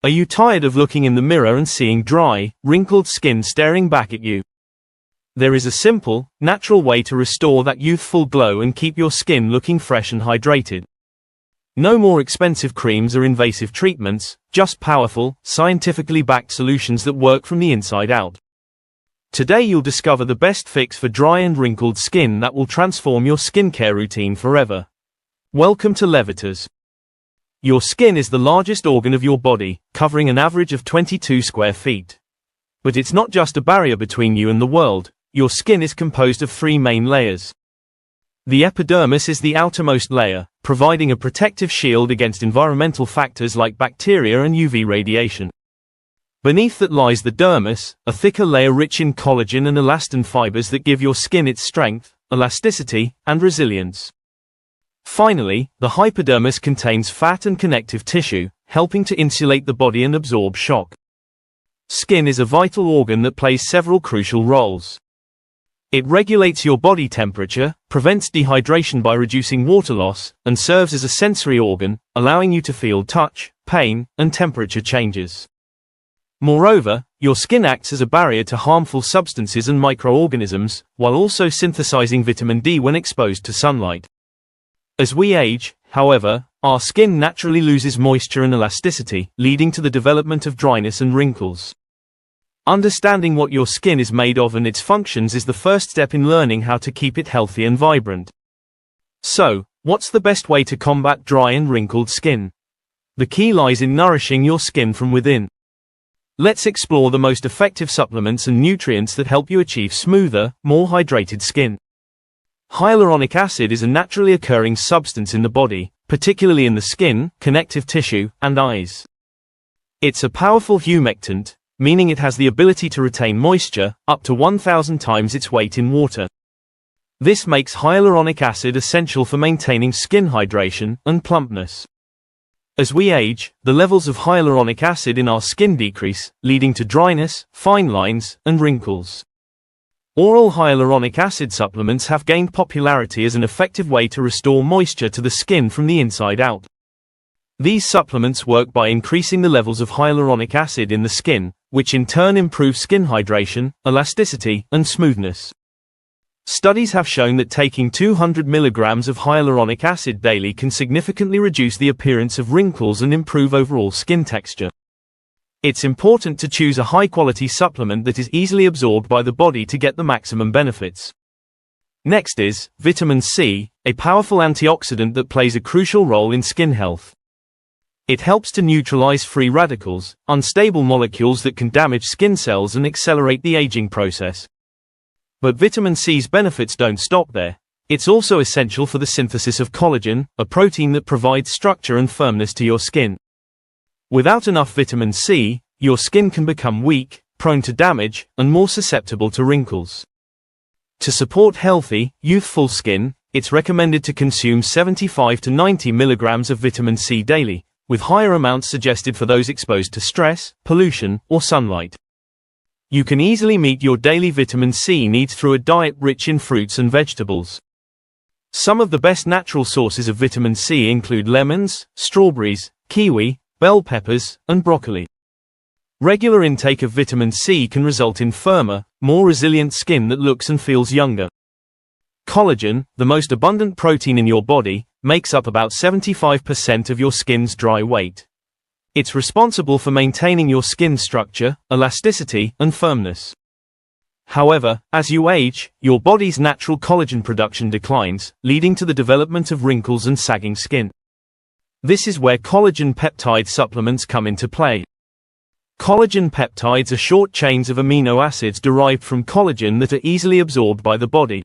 Are you tired of looking in the mirror and seeing dry, wrinkled skin staring back at you? There is a simple, natural way to restore that youthful glow and keep your skin looking fresh and hydrated. No more expensive creams or invasive treatments, just powerful, scientifically backed solutions that work from the inside out. Today you'll discover the best fix for dry and wrinkled skin that will transform your skincare routine forever. Welcome to Levitas. Your skin is the largest organ of your body, covering an average of 22 square feet. But it's not just a barrier between you and the world. Your skin is composed of three main layers. The epidermis is the outermost layer, providing a protective shield against environmental factors like bacteria and UV radiation. Beneath that lies the dermis, a thicker layer rich in collagen and elastin fibers that give your skin its strength, elasticity, and resilience. Finally, the hypodermis contains fat and connective tissue, helping to insulate the body and absorb shock. Skin is a vital organ that plays several crucial roles. It regulates your body temperature, prevents dehydration by reducing water loss, and serves as a sensory organ, allowing you to feel touch, pain, and temperature changes. Moreover, your skin acts as a barrier to harmful substances and microorganisms, while also synthesizing vitamin D when exposed to sunlight. As we age, however, our skin naturally loses moisture and elasticity, leading to the development of dryness and wrinkles. Understanding what your skin is made of and its functions is the first step in learning how to keep it healthy and vibrant. So, what's the best way to combat dry and wrinkled skin? The key lies in nourishing your skin from within. Let's explore the most effective supplements and nutrients that help you achieve smoother, more hydrated skin. Hyaluronic acid is a naturally occurring substance in the body, particularly in the skin, connective tissue, and eyes. It's a powerful humectant, meaning it has the ability to retain moisture, up to 1,000 times its weight in water. This makes hyaluronic acid essential for maintaining skin hydration and plumpness. As we age, the levels of hyaluronic acid in our skin decrease, leading to dryness, fine lines, and wrinkles. Oral hyaluronic acid supplements have gained popularity as an effective way to restore moisture to the skin from the inside out. These supplements work by increasing the levels of hyaluronic acid in the skin, which in turn improves skin hydration, elasticity, and smoothness. Studies have shown that taking 200 milligrams of hyaluronic acid daily can significantly reduce the appearance of wrinkles and improve overall skin texture. It's important to choose a high-quality supplement that is easily absorbed by the body to get the maximum benefits. Next is vitamin C, a powerful antioxidant that plays a crucial role in skin health. It helps to neutralize free radicals, unstable molecules that can damage skin cells and accelerate the aging process. But vitamin C's benefits don't stop there. It's also essential for the synthesis of collagen, a protein that provides structure and firmness to your skin. Without enough vitamin C, your skin can become weak, prone to damage, and more susceptible to wrinkles. To support healthy, youthful skin, it's recommended to consume 75 to 90 milligrams of vitamin C daily, with higher amounts suggested for those exposed to stress, pollution, or sunlight. You can easily meet your daily vitamin C needs through a diet rich in fruits and vegetables. Some of the best natural sources of vitamin C include lemons, strawberries, kiwi, bell peppers, and broccoli. Regular intake of vitamin C can result in firmer, more resilient skin that looks and feels younger. Collagen, the most abundant protein in your body, makes up about 75% of your skin's dry weight. It's responsible for maintaining your skin structure, elasticity, and firmness. However, as you age, your body's natural collagen production declines, leading to the development of wrinkles and sagging skin. This is where collagen peptide supplements come into play. Collagen peptides are short chains of amino acids derived from collagen that are easily absorbed by the body.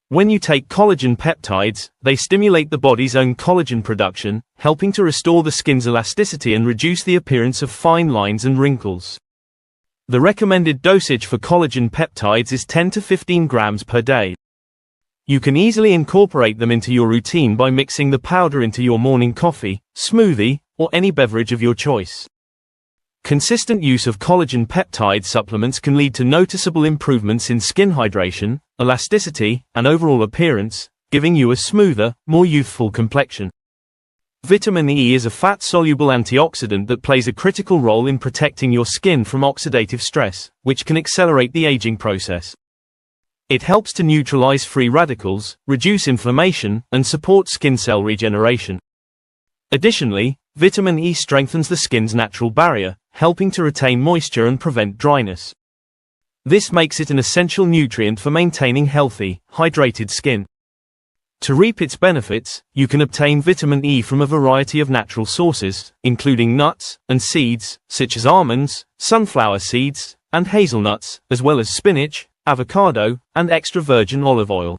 When you take collagen peptides, they stimulate the body's own collagen production, helping to restore the skin's elasticity and reduce the appearance of fine lines and wrinkles. The recommended dosage for collagen peptides is 10 to 15 grams per day. You can easily incorporate them into your routine by mixing the powder into your morning coffee, smoothie, or any beverage of your choice. Consistent use of collagen peptide supplements can lead to noticeable improvements in skin hydration, elasticity, and overall appearance, giving you a smoother, more youthful complexion. Vitamin E is a fat-soluble antioxidant that plays a critical role in protecting your skin from oxidative stress, which can accelerate the aging process. It helps to neutralize free radicals, reduce inflammation, and support skin cell regeneration. Additionally, vitamin E strengthens the skin's natural barrier, helping to retain moisture and prevent dryness. This makes it an essential nutrient for maintaining healthy, hydrated skin. To reap its benefits, you can obtain vitamin E from a variety of natural sources, including nuts and seeds, such as almonds, sunflower seeds, and hazelnuts, as well as spinach, avocado, and extra virgin olive oil.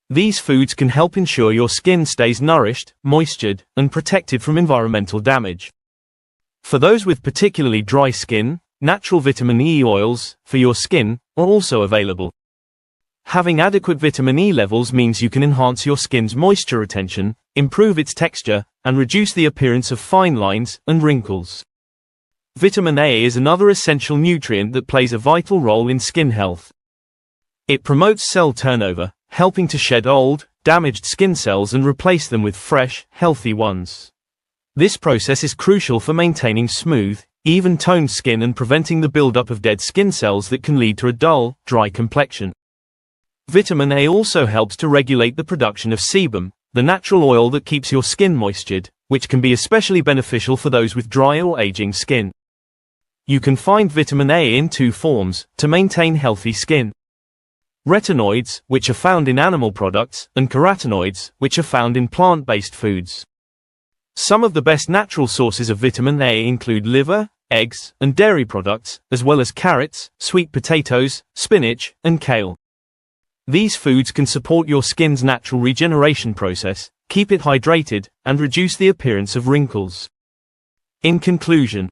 These foods can help ensure your skin stays nourished, moistured, and protected from environmental damage. For those with particularly dry skin, natural vitamin E oils for your skin are also available. Having adequate vitamin E levels means you can enhance your skin's moisture retention, improve its texture, and reduce the appearance of fine lines and wrinkles. Vitamin A is another essential nutrient that plays a vital role in skin health. It promotes cell turnover, helping to shed old, damaged skin cells and replace them with fresh, healthy ones. This process is crucial for maintaining smooth, even-toned skin and preventing the buildup of dead skin cells that can lead to a dull, dry complexion. Vitamin A also helps to regulate the production of sebum, the natural oil that keeps your skin moistured, which can be especially beneficial for those with dry or aging skin. You can find vitamin A in two forms to maintain healthy skin: retinoids, which are found in animal products, and carotenoids, which are found in plant-based foods. Some of the best natural sources of vitamin A include liver, eggs, and dairy products, as well as carrots, sweet potatoes, spinach, and kale. These foods can support your skin's natural regeneration process, keep it hydrated, and reduce the appearance of wrinkles. In conclusion,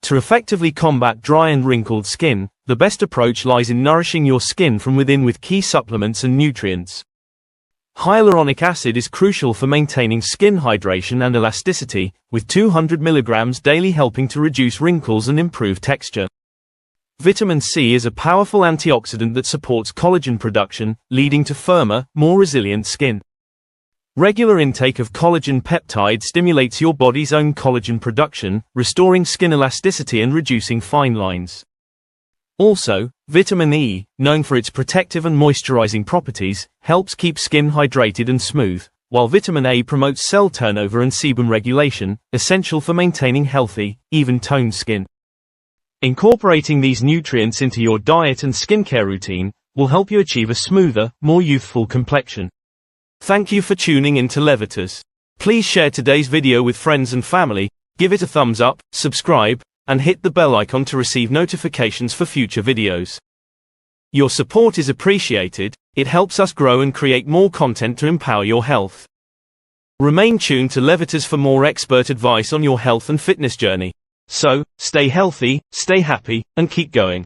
to effectively combat dry and wrinkled skin, the best approach lies in nourishing your skin from within with key supplements and nutrients. Hyaluronic acid is crucial for maintaining skin hydration and elasticity, with 200 mg daily helping to reduce wrinkles and improve texture. Vitamin C is a powerful antioxidant that supports collagen production, leading to firmer, more resilient skin. Regular intake of collagen peptide stimulates your body's own collagen production, restoring skin elasticity and reducing fine lines. Also, vitamin E, known for its protective and moisturizing properties, helps keep skin hydrated and smooth, while vitamin A promotes cell turnover and sebum regulation, essential for maintaining healthy, even-toned skin. Incorporating these nutrients into your diet and skincare routine will help you achieve a smoother, more youthful complexion. Thank you for tuning in to Levitas. Please share today's video with friends and family, give it a thumbs up, subscribe, and hit the bell icon to receive notifications for future videos. Your support is appreciated, it helps us grow and create more content to empower your health. Remain tuned to Levitas for more expert advice on your health and fitness journey. So, stay healthy, stay happy, and keep going.